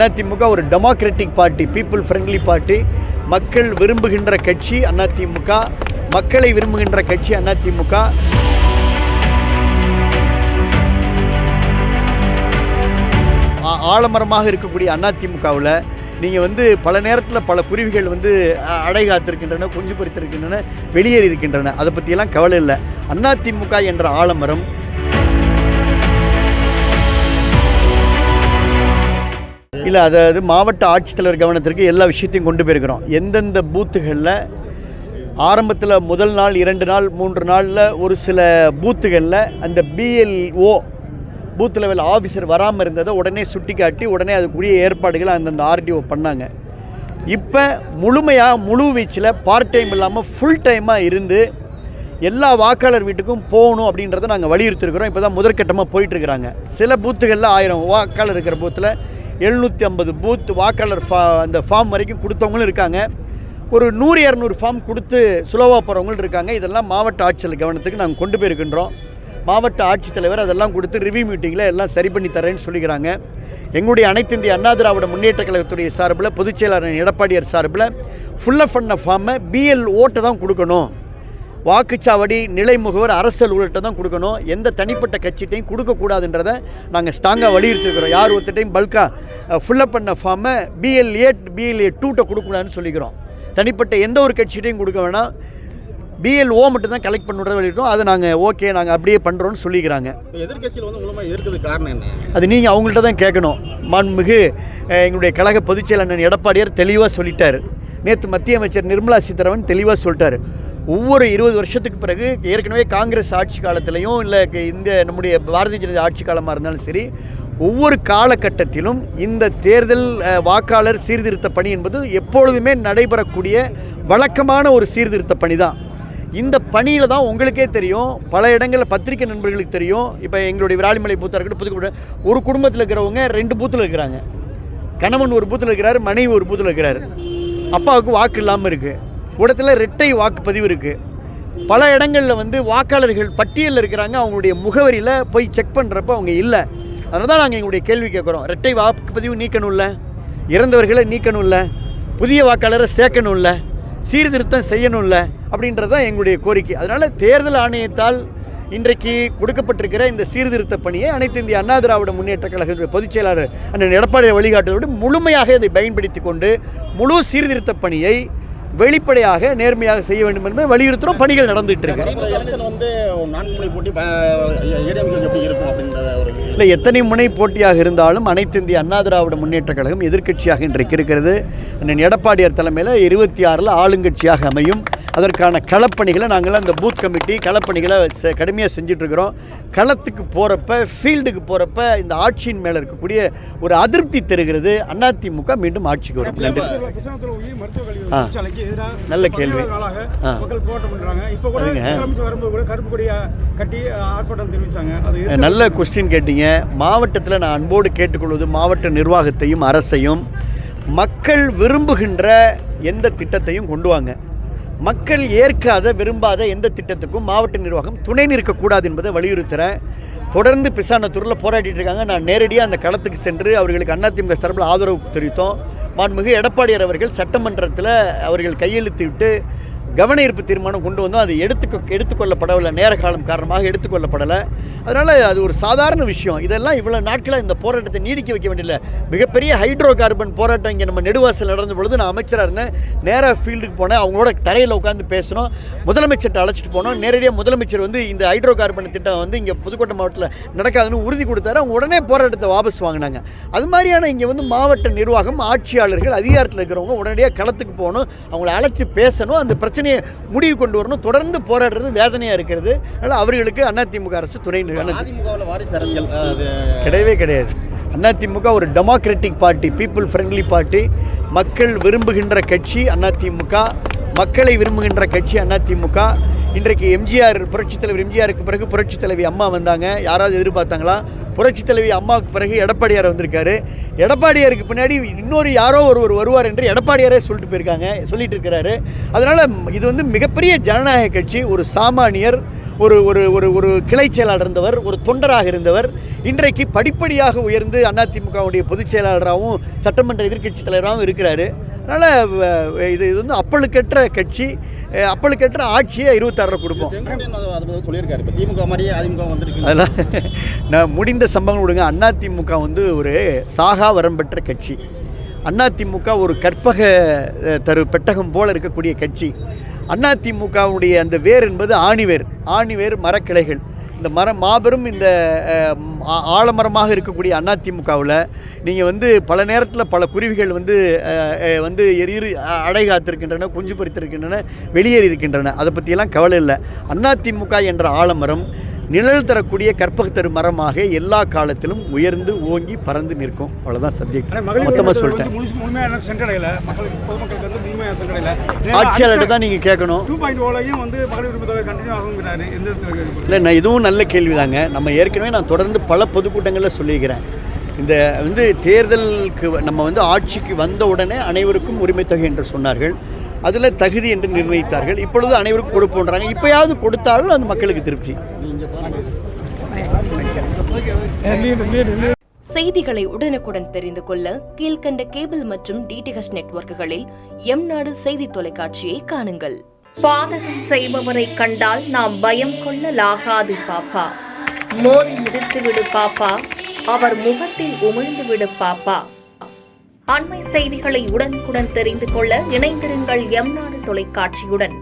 அதிமுக ஒரு democratic party, people friendly party, மக்கள் விரும்புகின்ற கட்சி அதிமுக, மக்களை விரும்புகின்ற கட்சி அதிமுக. ஆலமரமாக இருக்கக்கூடிய அதிமுகவில் நீங்கள் பல நேரத்தில் பல குருவிகள் அடை காத்திருக்கின்றன, குஞ்சு பொறித்திருக்கின்றன, வெளியேறி இருக்கின்றன. அதை பற்றியெல்லாம் கவலை இல்லை. அதிமுக என்ற ஆலமரம் இல்லை, அதாவது மாவட்ட ஆட்சித்தலைவர் கவனத்திற்கு எல்லா விஷயத்தையும் கொண்டு போயிருக்கிறோம். எந்தெந்த பூத்துகளில் ஆரம்பத்தில் முதல் நாள் 2 நாள் 3 நாளில் ஒரு சில பூத்துகளில் அந்த BLO பூத் லெவல் ஆஃபீஸர் வராமல் இருந்ததை உடனே சுட்டி காட்டி உடனே அதுக்குரிய ஏற்பாடுகளை அந்தந்த RDO பண்ணாங்க. இப்போ முழு வீச்சில் பார்ட் டைம் இல்லாமல் ஃபுல் டைமாக இருந்து எல்லா வாக்காளர் வீட்டுக்கும் போகணும் அப்படின்றத நாங்கள் வலியுறுத்திருக்கிறோம். இப்போ தான் முதற்கட்டமாக போயிட்டுருக்குறாங்க. சில பூத்துகளில் 1000 வாக்காளர் இருக்கிற பூத்தில் 750 பூத் வாக்காளர் அந்த ஃபார்ம் வரைக்கும் கொடுத்தவங்களும் இருக்காங்க. ஒரு 100-200 ஃபார்ம் கொடுத்து சுலவாக போகிறவங்களும் இருக்காங்க. இதெல்லாம் மாவட்ட ஆட்சித்தலைவர் கவனத்துக்கு நாங்கள் கொண்டு போயிருக்கின்றோம். மாவட்ட ஆட்சித்தலைவர் அதெல்லாம் கொடுத்து ரிவ்யூ மீட்டிங்கில் எல்லாம் சரி பண்ணி தரேன்னு சொல்லிக்கிறாங்க. எங்களுடைய அனைத்து இந்திய அண்ணா திராவிட முன்னேற்ற கழகத்துடைய சார்பில் பொதுச் செயலாளர் எடப்பாடியார் சார்பில் ஃபுல்லாக பண்ண ஃபார்மை BLOட்ட தான் கொடுக்கணும். வாக்குச்சாவடி நிலை முகவர் அரசு அலுவலர்கிட்ட தான் கொடுக்கணும். எந்த தனிப்பட்ட கட்சிட்டையும் கொடுக்கக்கூடாதுன்றதை நாங்கள் ஸ்ட்ராங்காக வலியுறுத்திருக்கிறோம். யார் ஒருத்தையும் பல்காக ஃபுல்லப் பண்ண ஃபார்மை BLA2ட்ட கொடுக்கக்கூடாதுன்னு சொல்லிக்கிறோம். தனிப்பட்ட எந்த ஒரு கட்சிட்டையும் கொடுக்க வேணாம், BLO மட்டும் தான் கலெக்ட் பண்ணுறத வலியுறுத்தோம். அதை நாங்கள் ஓகே, நாங்கள் அப்படியே பண்ணுறோன்னு சொல்லிக்கிறாங்க. எதிர்கட்சியில் மூலமாக எதிர்க்கிறதுக்கு காரணம் என்ன? அது நீங்கள் அவங்கள்ட்ட தான் கேட்கணும். மாண்புமிகு எங்களுடைய கழக பொதுச் செயலாளர் எடப்பாடியார் தெளிவாக சொல்லிட்டார். நேற்று மத்திய அமைச்சர் நிர்மலா சீதாராமன் தெளிவாக சொல்லிட்டார். ஒவ்வொரு 20 வருஷத்துக்கு பிறகு ஏற்கனவே காங்கிரஸ் ஆட்சி காலத்திலையும் இல்லை இந்த நம்முடைய பாரதிய ஜனதா ஆட்சி காலமாக இருந்தாலும் சரி, ஒவ்வொரு காலகட்டத்திலும் இந்த தேர்தல் வாக்காளர் சீர்திருத்த பணி என்பது எப்பொழுதுமே நடைபெறக்கூடிய வழக்கமான ஒரு சீர்திருத்த பணி தான். இந்த பணியில் தான் உங்களுக்கே தெரியும், பல இடங்களில் பத்திரிகை நண்பர்களுக்கு தெரியும். இப்போ எங்களுடைய விராலிமலை பூத்தாக இருக்கட்டும், புதுக்கோட்டை ஒரு குடும்பத்தில் இருக்கிறவங்க 2 பூத்தில் இருக்கிறாங்க. கணவன் ஒரு பூத்தில் இருக்கிறார், மனைவி ஒரு பூத்தில் இருக்கிறார். அப்பாவுக்கு வாக்கு இல்லாமல் இருக்குது. இடத்துல இரட்டை வாக்குப்பதிவு இருக்குது. பல இடங்களில் வாக்காளர்கள் பட்டியலில் இருக்கிறாங்க, அவங்களுடைய முகவரியில் போய் செக் பண்ணுறப்ப அவங்க இல்லை. அதனால தான் நாங்கள் எங்களுடைய கேள்வி கேட்குறோம். இரட்டை வாக்குப்பதிவு நீக்கணும்ல, இறந்தவர்களை நீக்கணும்ல, புதிய வாக்காளரை சேர்க்கணும்ல, சீர்திருத்தம் செய்யணும்ல அப்படின்றது தான் எங்களுடைய கோரிக்கை. அதனால் தேர்தல் ஆணையத்தால் இன்றைக்கு கொடுக்கப்பட்டிருக்கிற இந்த சீர்திருத்த பணியை அனைத்து இந்திய அண்ணா திராவிட முன்னேற்ற கழக பொதுச் செயலாளர் அண்ணன் எடப்பாடியை வழிகாட்டுவதோடு முழுமையாக இதை பயன்படுத்தி கொண்டு முழு சீர்திருத்த பணியை வெளிப்படையாக நேர்மையாக செய்ய வேண்டும் என்பதை வலியுறுத்துகிறோம். பணிகள் நடந்துகிட்டு இருக்கு. இல்லை, எத்தனை முனை போட்டியாக இருந்தாலும் அனைத்து இந்திய அண்ணா திராவிட முன்னேற்ற கழகம் எதிர்க்கட்சியாக இன்றைக்கு இருக்கிறது. எடப்பாடியார் தலைமையில் 26 ஆளுங்கட்சியாக அமையும். அதற்கான களப்பணிகளை நாங்கள் அந்த பூத் கமிட்டி களப்பணிகளை கடுமையாக செஞ்சிட்ருக்கிறோம். களத்துக்கு போகிறப்ப, ஃபீல்டுக்கு போகிறப்ப இந்த ஆட்சியின் மேலே இருக்கக்கூடிய ஒரு அதிருப்தி தெரிகிறது. அதிமுக மீண்டும் ஆட்சிக்கு வரும். நல்ல கேள்வி. நல்ல கொஸ்டின் கேட்டீங்க. மாவட்டத்தில் நான் அன்போடு கேட்டுக்கொள்வது மாவட்ட நிர்வாகத்தையும் அரசையும், மக்கள் விரும்புகின்ற எந்த திட்டத்தையும் கொண்டு வாங்க. மக்கள் ஏற்காத விரும்பாத எந்த திட்டத்துக்கும் மாவட்ட நிர்வாகம் துணை நிற்கக்கூடாது என்பதை வலியுறுத்துகிறேன். தொடர்ந்து பிசானத்தூரில் போராடிட்டு இருக்காங்க. நான் நேரடியாக அந்த களத்துக்கு சென்று அவர்களுக்கு அதிமுக சார்பில் ஆதரவு தெரிவித்தோம். மாண்புமிகு எடப்பாடியார் அவர்கள் சட்டமன்றத்தில் அவர்கள் கையெழுத்திட்டு கவன ஈர்ப்பு தீர்மானம் கொண்டு வந்தோம். அது எடுத்துக்கொள்ளப்படவில்லை, நேர காலம் காரணமாக எடுத்துக்கொள்ளப்படலை. அதனால் அது ஒரு சாதாரண விஷயம். இதெல்லாம் இவ்வளோ நாட்களாக இந்த போராட்டத்தை நீடிக்க வைக்க வேண்டியதில்லை. மிகப்பெரிய ஹைட்ரோ கார்பன் போராட்டம் இங்கே நம்ம நெடுவாசல் நடந்த பொழுது நான் அமைச்சராக இருந்தேன். நேராக ஃபீல்டுக்கு போனேன், அவங்களோட தரையில் உட்காந்து பேசணும், முதலமைச்சர்கிட்ட அழைச்சிட்டு போனோம். நேரடியாக முதலமைச்சர் இந்த ஹைட்ரோ கார்பன் திட்டம் இங்கே புதுக்கோட்டை மாவட்டத்தில் நடக்காதுன்னு உறுதி கொடுத்தாரு. அவங்க உடனே போராட்டத்தை வாபஸ் வாங்கினாங்க. அது மாதிரியான இங்கே மாவட்ட நிர்வாகம், ஆட்சியாளர்கள், அதிகாரத்தில் இருக்கிறவங்க உடனடியாக களத்துக்கு போகணும், அவங்கள அழைச்சி பேசணும், அந்த பிரச்சனை முடிவு கொண்டு வரணும். தொடர்ந்து போராடுறது வேதனையாக இருக்கிறது. அதனால் அவர்களுக்கு அதிமுக அரசு துணை கிடையவே கிடையாது. அதிமுக ஒரு democratic party, people friendly party, மக்கள் விரும்புகின்ற கட்சி அதிமுக, மக்களை விரும்புகின்ற கட்சி அதிமுக. இன்றைக்கு புரட்சித் தலைவர் எம்ஜிஆருக்கு பிறகு புரட்சித் தலைவி அம்மா வந்தாங்க. யாராவது எதிர்பார்த்தாங்களா? புரட்சித் தலைவி அம்மாவுக்கு பிறகு எடப்பாடியார் வந்திருக்காரு. எடப்பாடியாருக்கு பின்னாடி இன்னொரு யாரோ ஒருவர் வருவார் என்று எடப்பாடியாரே சொல்லிட்டு இருக்கிறாரு. அதனால் இது மிகப்பெரிய ஜனநாயக கட்சி. ஒரு சாமானியர், ஒரு ஒரு ஒரு ஒரு கிளை செயலாளர் இருந்தவர், ஒரு தொண்டராக இருந்தவர். இன்றைக்கு படிப்படியாக உயர்ந்து அதிமுகவுடைய பொதுச் செயலாளராகவும் சட்டமன்ற எதிர்க்கட்சி தலைவராகவும் இருக்கிறாரு. அதனால் இது வந்து அப்பழுக்கற்ற கட்சி, அப்பழுக்கற்ற ஆட்சியை 26 கொடுப்போம். சொல்லியிருக்காரு. இப்போ திமுக மாதிரியே அதிமுக வந்துருக்கு. அதெல்லாம் நான் முடிந்த சம்பவங்கள் விடுங்க. அதிமுக வந்து ஒரு சாகா வரம்பெற்ற கட்சி. அதிமுக ஒரு கற்பக பெட்டகம் போல் இருக்கக்கூடிய கட்சி. அதிமுகவுடைய அந்த வேர் என்பது ஆணிவேர் மரக்கிளைகள். இந்த மாபெரும் இந்த ஆலமரமாக இருக்கக்கூடிய அதிமுகவில் நீங்கள் வந்து பல நேரத்தில் பல குருவிகள் வந்து அடை காத்திருக்கின்றன, குஞ்சு பொறித்திருக்கின்றன, வெளியேறி இருக்கின்றன. அதை பற்றியெல்லாம் கவலை இல்லை. அதிமுக என்ற ஆலமரம் நிழல் தரக்கூடிய கற்பகத்தரு மரமாக எல்லா காலத்திலும் உயர்ந்து ஓங்கி பறந்து நிற்கும். அவ்வளோதான் சப்ஜெக்ட். மொத்தமாக சொல்லிட்டேன். ஆட்சியாளர்கிட்ட தான் நீங்கள் கேட்கணும். இல்லை, நான் இதுவும் நல்ல கேள்விதாங்க. நம்ம ஏற்கனவே நான் தொடர்ந்து பல பொதுக்கூட்டங்களில் சொல்லியிருக்கிறேன். இந்த வந்து தேர்தலுக்கு நம்ம வந்து ஆட்சிக்கு வந்த உடனே அனைவருக்கும் உரிமை தொகை என்று சொன்னார்கள். அதில் தகுதி என்று நிர்ணயித்தார்கள். இப்பொழுது அனைவருக்கும் கொடுப்போன்றாங்க. இப்போயாவது கொடுத்தாலும் அந்த மக்களுக்கு திருப்தி. செய்திகளை உடனுக்குடன் தெரிந்து கொள்ள கீழ்கண்ட கேபிள் மற்றும் டிடிஹெச் நெட்வொர்க்குகளில் எம்நாடு செய்தி தொலைக்காட்சியை காணுங்கள். பாதகம் செய்பவரை கண்டால் நாம் பயம் கொள்ளலாகாது பாப்பா. மோதி மிதித்துவிடு பாப்பா, அவர் முகத்தில் உமிழ்ந்துவிடு பாப்பா. அண்மை செய்திகளை உடனுக்குடன் தெரிந்து கொள்ள இணைந்திருங்கள் எம்நாடு தொலைக்காட்சியுடன்.